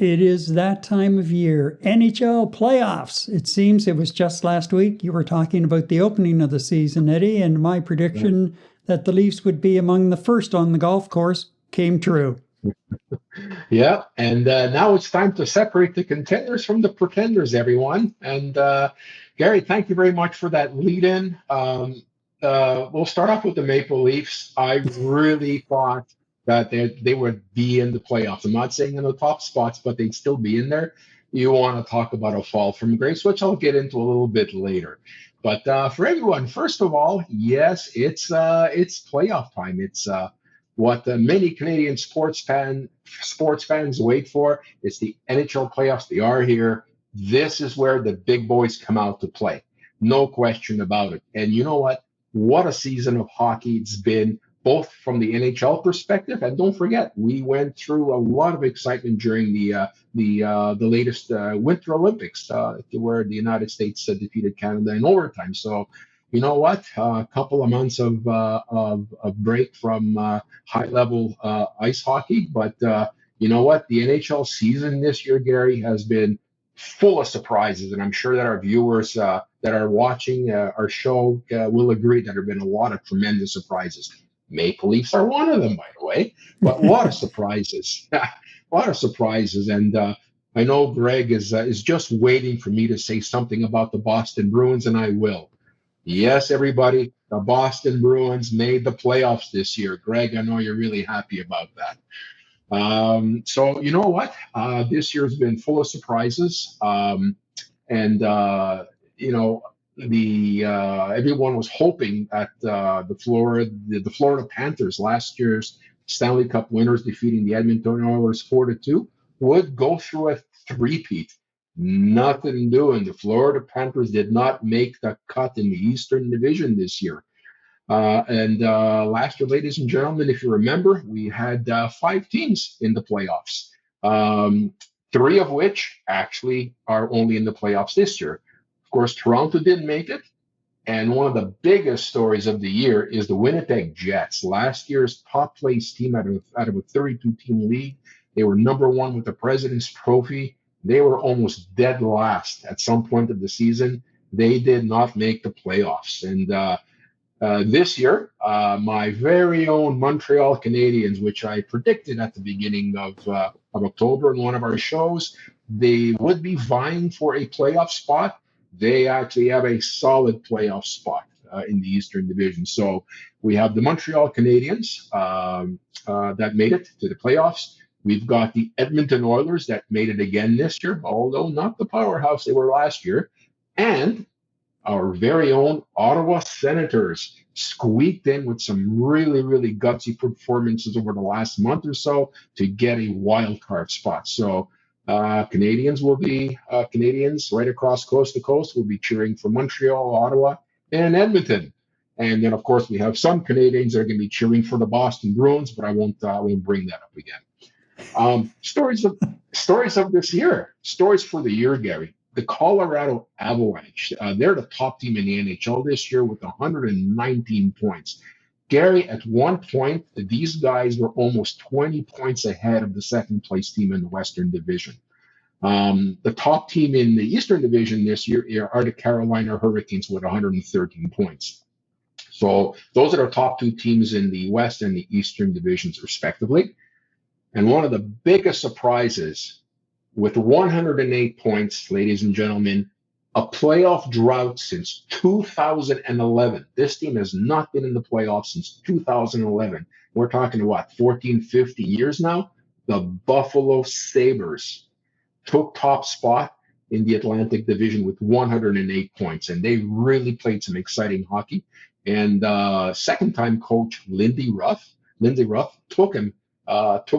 It is that time of year. NHL playoffs. It seems it was just last week. You were talking about the opening of the season, Eddie, and my prediction that the Leafs would be among the first on the golf course came true. Yeah, and now it's time to separate the contenders from the pretenders, everyone. And Gary, thank you very much for that lead in. We'll start off with the Maple Leafs. I really thought that they would be in the playoffs. I'm not saying in the top spots, but they'd still be in there. You want to talk about a fall from grace, which I'll get into a little bit later. But for everyone, first of all, yes, it's playoff time. It's what many Canadian sports fans wait for. It's the NHL playoffs. They are here. This is where the big boys come out to play. No question about it. And you know what? What a season of hockey it's been, both from the NHL perspective, and don't forget, we went through a lot of excitement during the latest Winter Olympics, where the United States defeated Canada in overtime. So, you know what? A couple of months of break from high level ice hockey, but you know what? The NHL season this year, Gary, has been full of surprises, and I'm sure that our viewers that are watching our show will agree that there have been a lot of tremendous surprises. Maple Leafs are one of them, by the way, but a lot of surprises, a lot of surprises, and I know Greg is just waiting for me to say something about the Boston Bruins, and I will. Yes, everybody, the Boston Bruins made the playoffs this year. Greg, I know you're really happy about that. So you know what? This year's been full of surprises, and you know the everyone was hoping that the Florida Panthers, last year's Stanley Cup winners, defeating the Edmonton Oilers 4-2, would go through a three-peat. Nothing doing. The Florida Panthers did not make the cut in the Eastern Division this year. And last year, ladies and gentlemen, if you remember, we had 5 teams in the playoffs, 3 of which actually are only in the playoffs this year. Of course, Toronto didn't make it. And one of the biggest stories of the year is the Winnipeg Jets. Last year's top place team out of a 32-team league. They were number 1 with the President's Trophy. They were almost dead last at some point of the season. They did not make the playoffs. And this year, my very own Montreal Canadiens, which I predicted at the beginning of October in one of our shows, they would be vying for a playoff spot. They actually have a solid playoff spot in the Eastern Division. So we have the Montreal Canadiens that made it to the playoffs. We've got the Edmonton Oilers that made it again this year, although not the powerhouse they were last year. And our very own Ottawa Senators squeaked in with some really, really gutsy performances over the last month or so to get a wild card spot. So Canadians right across coast to coast will be cheering for Montreal, Ottawa, and Edmonton. And then, of course, we have some Canadians that are going to be cheering for the Boston Bruins, but I won't bring that up again. Stories of this year, stories for the year, Gary. The Colorado Avalanche, they're the top team in the NHL this year with 119 points. Gary, at one point, these guys were almost 20 points ahead of the second place team in the Western Division. The top team in the Eastern Division this year are the Carolina Hurricanes with 113 points. So those are the top 2 teams in the West and the Eastern Divisions, respectively. And one of the biggest surprises, with 108 points, ladies and gentlemen, a playoff drought since 2011. This team has not been in the playoffs since 2011. We're talking what, 14, 15 years now? The Buffalo Sabres took top spot in the Atlantic Division with 108 points, and they really played some exciting hockey. And second-time coach Lindy Ruff took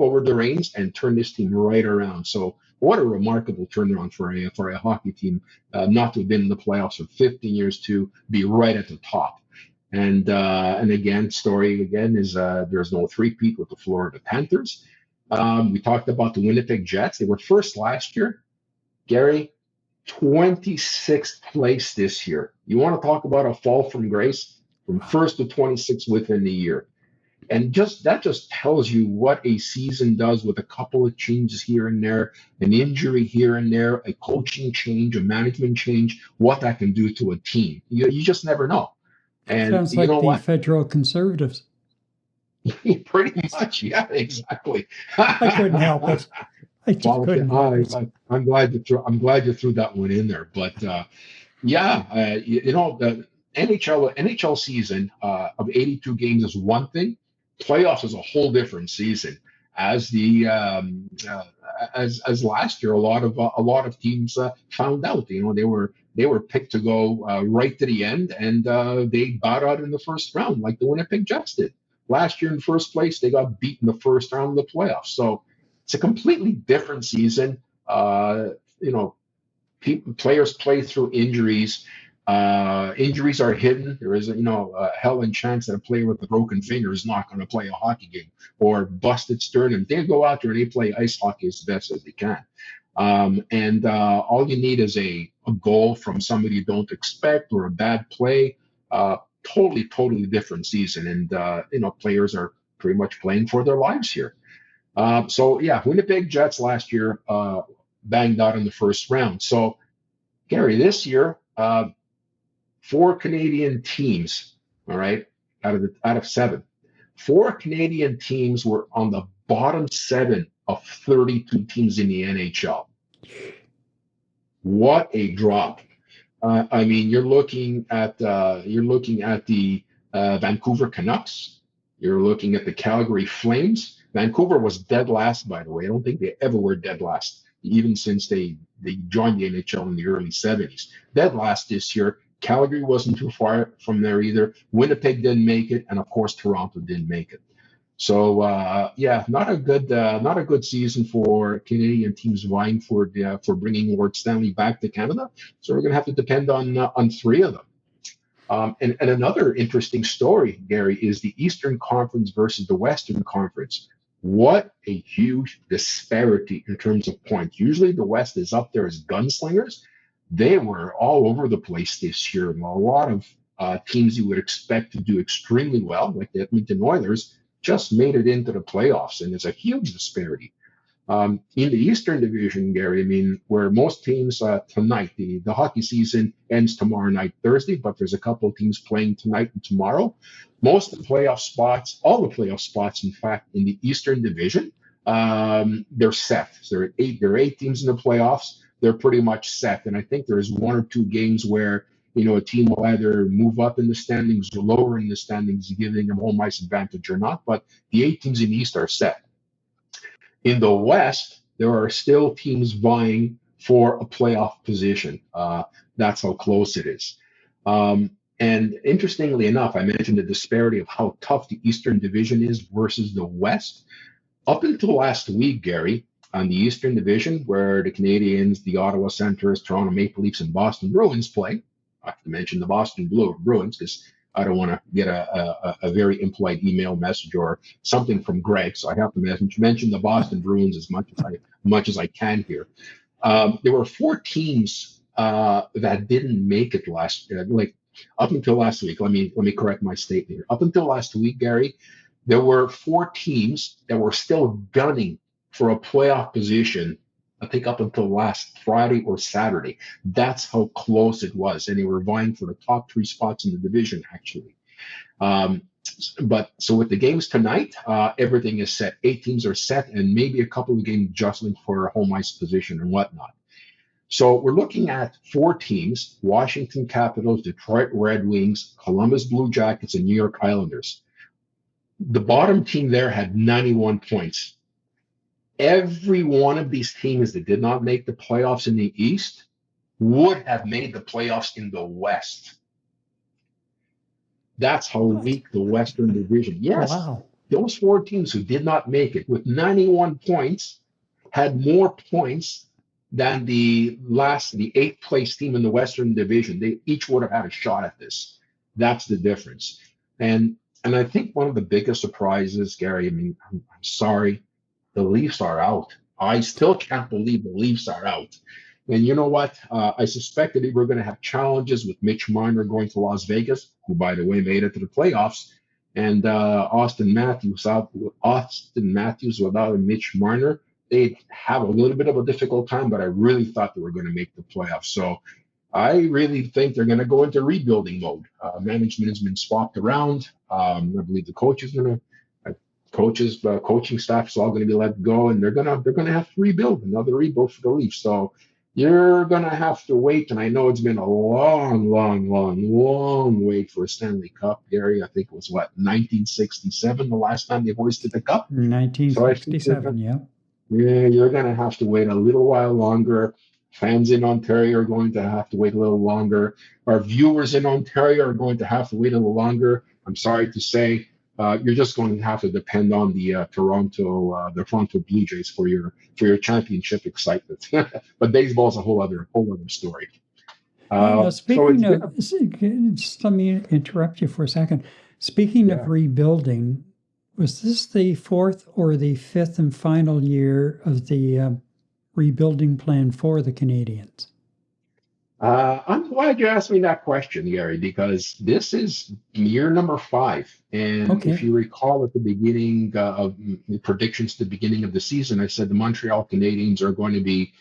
over the reins and turned this team right around. So what a remarkable turnaround for a hockey team not to have been in the playoffs for 15 years to be right at the top. And again, story again is there's no three-peat with the Florida Panthers. We talked about the Winnipeg Jets. They were first last year. Gary, 26th place this year. You want to talk about a fall from grace? From first to 26th within the year. And that just tells you what a season does with a couple of changes here and there, an injury here and there, a coaching change, a management change, what that can do to a team. You just never know. And Sounds you like know the what? federal conservatives. Pretty much, yeah, exactly. I couldn't help it. I just Well, couldn't help it. I'm glad you threw that one in there. But yeah, the NHL season of 82 games is one thing. Playoffs is a whole different season. As the as last year, a lot of teams found out. They were picked to go right to the end, and they bowed out in the first round, like the Winnipeg Jets did last year in first place. They got beat in the first round of the playoffs. So it's a completely different season. You know, players play through injuries. Injuries are hidden. There is a hell and chance that a player with a broken finger is not going to play a hockey game or busted sternum. They go out there and they play ice hockey as best as they can. And all you need is a goal from somebody you don't expect or a bad play. Totally different season. And, players are pretty much playing for their lives here. So, yeah, Winnipeg Jets last year banged out in the first round. So, Gary, this year, four Canadian teams, all right, out of seven, four Canadian teams were on the bottom seven of 32 teams in the NHL. What a drop! I mean, you're looking at the Vancouver Canucks. You're looking at the Calgary Flames. Vancouver was dead last, by the way. I don't think they ever were dead last, even since they joined the NHL in the early 70s. Dead last this year. Calgary wasn't too far from there either. Winnipeg didn't make it, and of course Toronto didn't make it. So yeah, not a good season for Canadian teams vying for bringing Lord Stanley back to Canada. So we're going to have to depend on three of them. And another interesting story, Gary, is the Eastern Conference versus the Western Conference. What a huge disparity in terms of points. Usually the West is up there as gunslingers. They were all over the place this year. And a lot of teams you would expect to do extremely well, like the Edmonton Oilers, just made it into the playoffs. And there's a huge disparity. In the Eastern Division, Gary, I mean, where most teams tonight, the hockey season ends tomorrow night, Thursday, but there's a couple of teams playing tonight and tomorrow. Most of the playoff spots, all the playoff spots, in fact, in the Eastern Division, they're set. So there are eight teams in the playoffs. They're pretty much set. And I think there's one or two games where, a team will either move up in the standings or lower in the standings, giving them home ice advantage or not. But the eight teams in the East are set. In the West, there are still teams vying for a playoff position. That's how close it is. And interestingly enough, I mentioned the disparity of how tough the Eastern Division is versus the West. Up until last week, Gary, on the Eastern Division, where the Canadiens, the Ottawa Senators, Toronto Maple Leafs, and Boston Bruins play, I have to mention the Boston Bruins because I don't want to get a very impolite email message or something from Greg, so I have to mention the Boston Bruins as much as I can here. There were four teams that didn't make it up until last week. Let me correct my statement here. Up until last week, Gary, there were four teams that were still gunning for a playoff position. I think up until last Friday or Saturday. That's how close it was. And they were vying for the top three spots in the division, actually. But so with the games tonight, everything is set. Eight teams are set, and maybe a couple of game adjustments for home ice position and whatnot. So we're looking at four teams: Washington Capitals, Detroit Red Wings, Columbus Blue Jackets, and New York Islanders. The bottom team there had 91 points. Every one of these teams that did not make the playoffs in the East would have made the playoffs in the West. That's how weak the Western Division. Yes, Wow. those four teams who did not make it with 91 points had more points than the eighth place team in the Western Division. They each would have had a shot at this. That's the difference. And I think one of the biggest surprises, Gary, I mean, I'm sorry, the Leafs are out. I still can't believe the Leafs are out. And you know what? I suspected we were going to have challenges with Mitch Marner going to Las Vegas, who, by the way, made it to the playoffs. and Austin Matthews without a Mitch Marner, they'd have a little bit of a difficult time, but I really thought they were going to make the playoffs. So I really think they're going to go into rebuilding mode. Management has been swapped around. I believe the coach is going to, coaching staff is all going to be let go, and they're gonna have to rebuild, another rebuild for the Leafs. So you're going to have to wait, and I know it's been a long, long, long, long wait for a Stanley Cup, Gary. I think it was 1967 the last time they hoisted the cup. So I think 1967, yeah. you're going to have to wait a little while longer. Fans in Ontario are going to have to wait a little longer. Our viewers in Ontario are going to have to wait a little longer. I'm sorry to say, you're just going to have to depend on the Toronto Blue Jays for your championship excitement. But baseball is a whole other story. Speaking of, just let me interrupt you for a second. Speaking of rebuilding, was this the fourth or the fifth and final year of the rebuilding plan for the Canadians? I'm glad you asked me that question, Gary, because this is year number 5. And if you recall at the beginning of the predictions at the beginning of the season, I said the Montreal Canadiens are going to be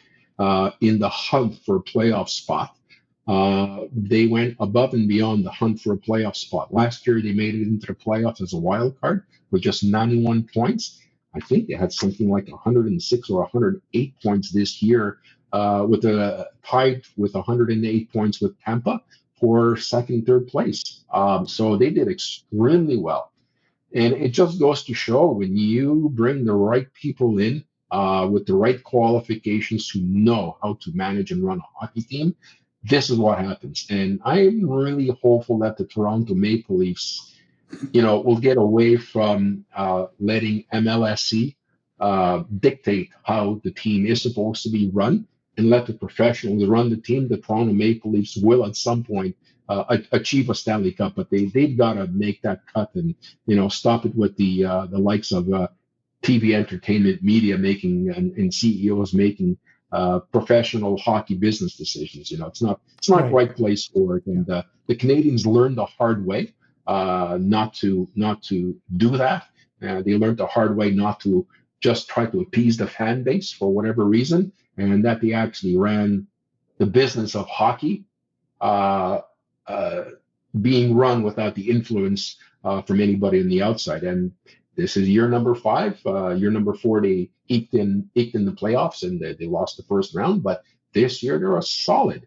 in the hunt for a playoff spot. They went above and beyond the hunt for a playoff spot. Last year, they made it into the playoffs as a wild card with just 91 points. I think they had something like 106 or 108 points this year, with a tied with 108 points with Tampa for second, third place. So they did extremely well. And it just goes to show when you bring the right people in with the right qualifications who know how to manage and run a hockey team, this is what happens. And I'm really hopeful that the Toronto Maple Leafs, will get away from letting MLSE dictate how the team is supposed to be run, and let the professionals run the team. The Toronto Maple Leafs will at some point achieve a Stanley Cup, but they've got to make that cut and stop it with the likes of TV entertainment media making and CEOs making professional hockey business decisions. It's not the right place for it, and the Canadians learned the hard way not to do that. They learned the hard way not to just try to appease the fan base for whatever reason, and that they actually ran the business of hockey being run without the influence from anybody on the outside. And this is year number 5. Year number 4, they eked in the playoffs, and they lost the first round. But this year, they're a solid.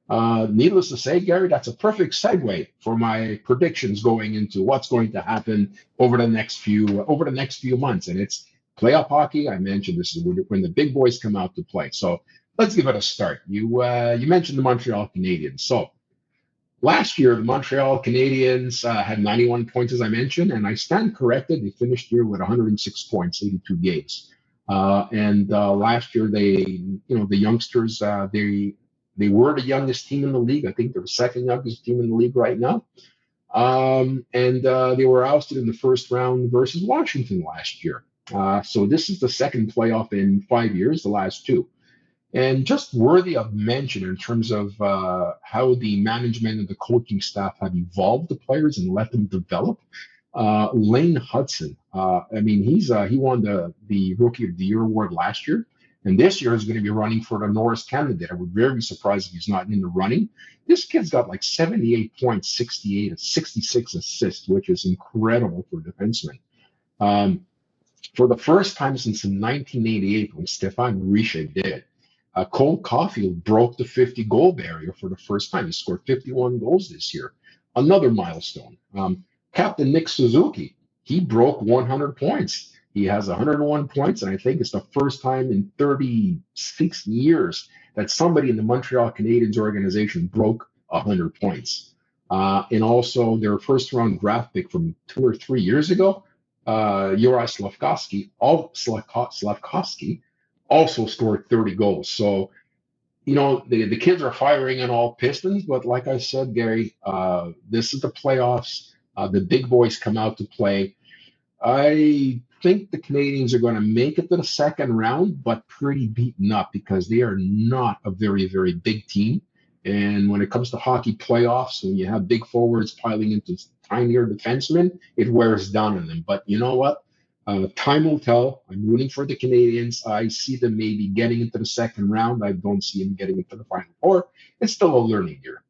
Needless to say, Gary, that's a perfect segue for my predictions going into what's going to happen over the next few months. And it's playoff hockey. I mentioned this is when the big boys come out to play. So let's give it a start. You mentioned the Montreal Canadiens. So last year, the Montreal Canadiens had 91 points, as I mentioned, and I stand corrected. They finished the year with 106 points, 82 games. And last year, the youngsters, they were the youngest team in the league. I think they're the second youngest team in the league right now. And they were ousted in the first round versus Washington last year. So this is the second playoff in 5 years, the last 2. And just worthy of mention in terms of how the management and the coaching staff have evolved the players and let them develop. Lane Hudson, he won the Rookie of the Year award last year, and this year is going to be running for the Norris candidate. I would be very surprised if he's not in the running. This kid's got like 78 points, 66 assists, which is incredible for a defenseman. For the first time since 1988, when Stéphane Richer did it, Cole Caulfield broke the 50-goal barrier for the first time. He scored 51 goals this year. Another milestone. Captain Nick Suzuki, he broke 100 points. He has 101 points, and I think it's the first time in 36 years that somebody in the Montreal Canadiens organization broke 100 points. And also their first-round draft pick from 2 or 3 years ago, Juraj Slafkovsky, also scored 30 goals. So, the kids are firing on all pistons. But like I said, Gary, this is the playoffs. The big boys come out to play. I think the Canadians are going to make it to the second round, but pretty beaten up because they are not a very, very big team. And when it comes to hockey playoffs, when you have big forwards piling into tinier defensemen, it wears down on them. But you know what? Time will tell. I'm rooting for the Canadians. I see them maybe getting into the second round. I don't see them getting into the final four. It's still a learning year.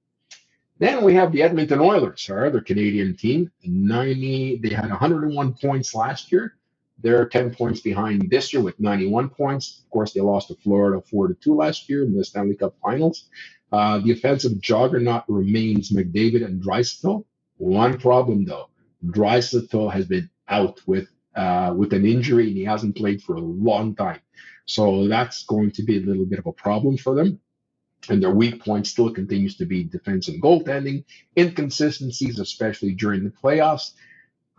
Then we have the Edmonton Oilers, our other Canadian team. They had 101 points last year. They're 10 points behind this year with 91 points. Of course, they lost to Florida 4-2 last year in the Stanley Cup Finals. The offensive juggernaut remains McDavid and Draisaitl. One problem, though. Draisaitl has been out with an injury, and he hasn't played for a long time. So that's going to be a little bit of a problem for them. And their weak point still continues to be defense and goaltending, inconsistencies, especially during the playoffs.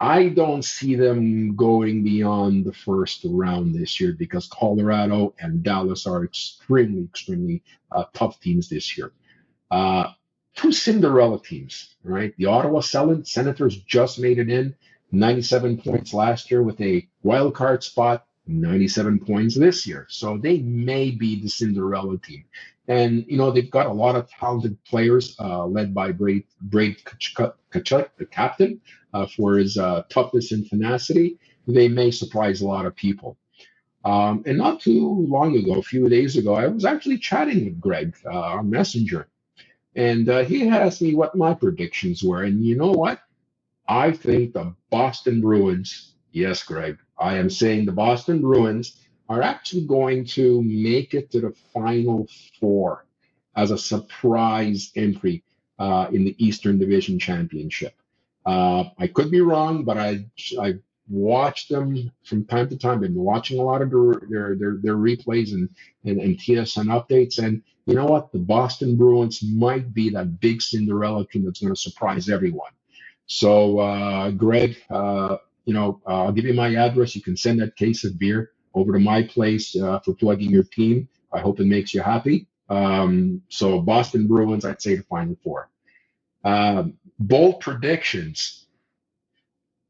I don't see them going beyond the first round this year because Colorado and Dallas are extremely tough teams this year. Two Cinderella teams, right? The Ottawa Senators just made it in, 97 points last year with a wild card spot, 97 points this year. So they may be the Cinderella team. And, they've got a lot of talented players led by Braid Tkachuk, the captain, for his toughness and tenacity. They may surprise a lot of people. And not too long ago, a few days ago, I was actually chatting with Greg on Messenger. And he asked me what my predictions were. And you know what? I think the Boston Bruins, yes, Greg, I am saying the Boston Bruins are actually going to make it to the Final Four as a surprise entry in the Eastern Division Championship. I could be wrong, but I watched them from time to time. Been watching a lot of their replays and TSN updates, and you know what? The Boston Bruins might be that big Cinderella team that's going to surprise everyone. So, Greg, I'll give you my address. You can send that case of beer over to my place for plugging your team. I hope it makes you happy. So Boston Bruins, I'd say the Final Four. Bold predictions.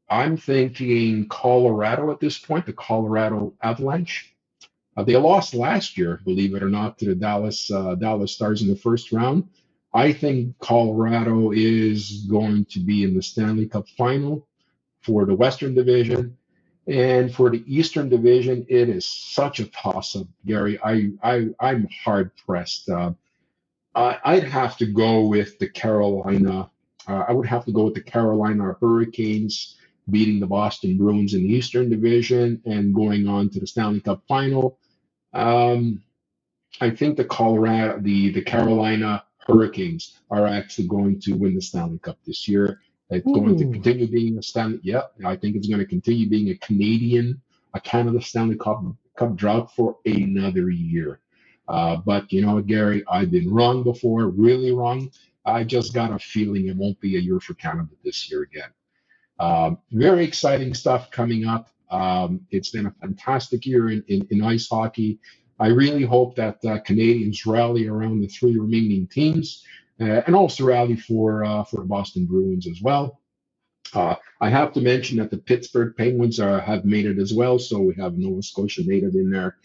I'm thinking Colorado at this point, the Colorado Avalanche. They lost last year, believe it or not, to the Dallas Stars in the first round. I think Colorado is going to be in the Stanley Cup Final for the Western Division. And for the Eastern Division, it is such a toss-up, Gary. I'm hard-pressed. I'd have to go with the Carolina. I would have to go with the Carolina Hurricanes beating the Boston Bruins in the Eastern Division and going on to the Stanley Cup Final. I think the Carolina Hurricanes are actually going to win the Stanley Cup this year. It's going to continue being a Stanley. Yeah, I think it's going to continue being a Canada Stanley Cup drought for another year. But you know what, Gary, I've been wrong before, really wrong. I just got a feeling it won't be a year for Canada this year again. Very exciting stuff coming up. It's been a fantastic year in ice hockey. I really hope that Canadians rally around the three remaining teams. And also rally for the Boston Bruins as well. I have to mention that the Pittsburgh Penguins have made it as well. So we have Nova Scotia native in there,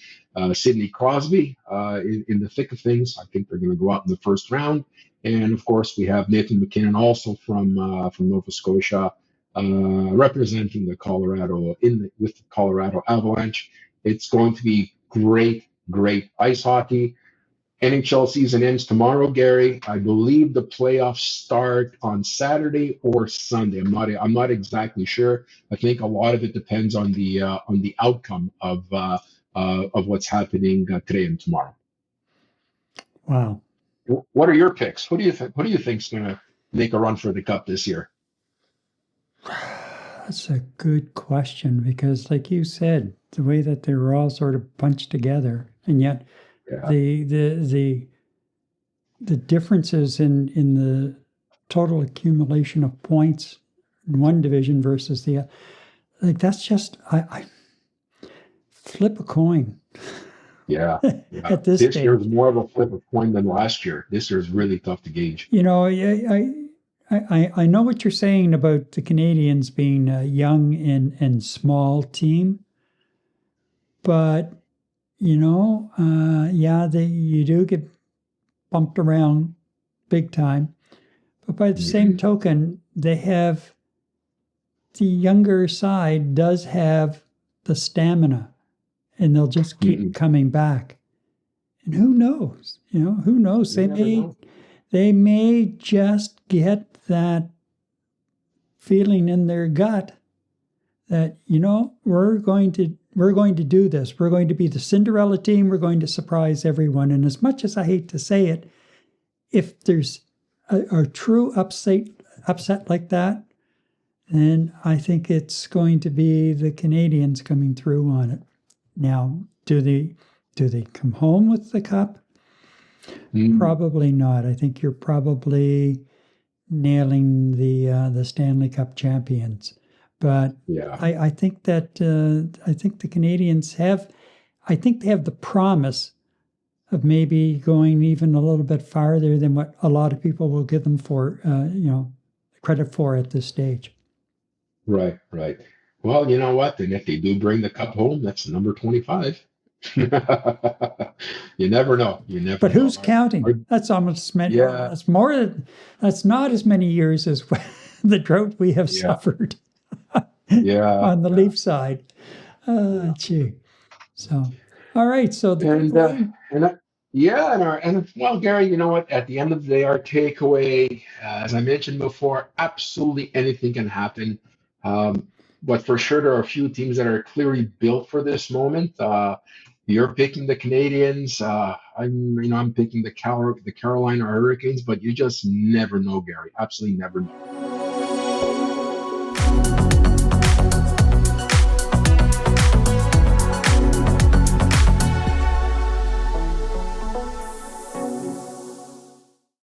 Sidney Crosby in the thick of things. I think they're going to go out in the first round. And of course, we have Nathan McKinnon also from Nova Scotia representing the Colorado with the Colorado Avalanche. It's going to be great ice hockey. NHL season ends tomorrow, Gary. I believe the playoffs start on Saturday or Sunday. I'm not exactly sure. I think a lot of it depends on the outcome of what's happening today and tomorrow. Wow. What are your picks? Who do you think's going to make a run for the Cup this year? That's a good question because, like you said, the way that they were all sort of bunched together, and yet. Yeah. The differences in the total accumulation of points in one division versus the other, like that's just I flip a coin. Yeah. At this stage. Year is more of a flip of coin than last year. This year is really tough to gauge. You know, I know what you're saying about the Canadians being a young and small team, but. You know, you do get bumped around big time. But by the same token, they have the younger side does have the stamina, and they'll just keep coming back. And who knows? Who knows? They may just get that feeling in their gut that, we're going to do this. We're going to be the Cinderella team. We're going to surprise everyone. And as much as I hate to say it, if there's a true upset like that, then I think it's going to be the Canadians coming through on it. Now, do they come home with the cup? Probably not. I think you're probably nailing the Stanley Cup champions. But I think that the Canadians have the promise of maybe going even a little bit farther than what a lot of people will give them for credit for at this stage. Right. Well, you know what? And if they do bring the cup home, that's number 25. You never know. But who's counting? That's almost many. Yeah. That's more. That's not as many years as the drought we have suffered. On the Leaf side. Gee. So, all right. So well, Gary, you know what? At the end of the day, our takeaway, as I mentioned before, absolutely anything can happen. But for sure, there are a few teams that are clearly built for this moment. You're picking the Canadians. I'm picking the Carolina Hurricanes, but you just never know, Gary. Absolutely never know.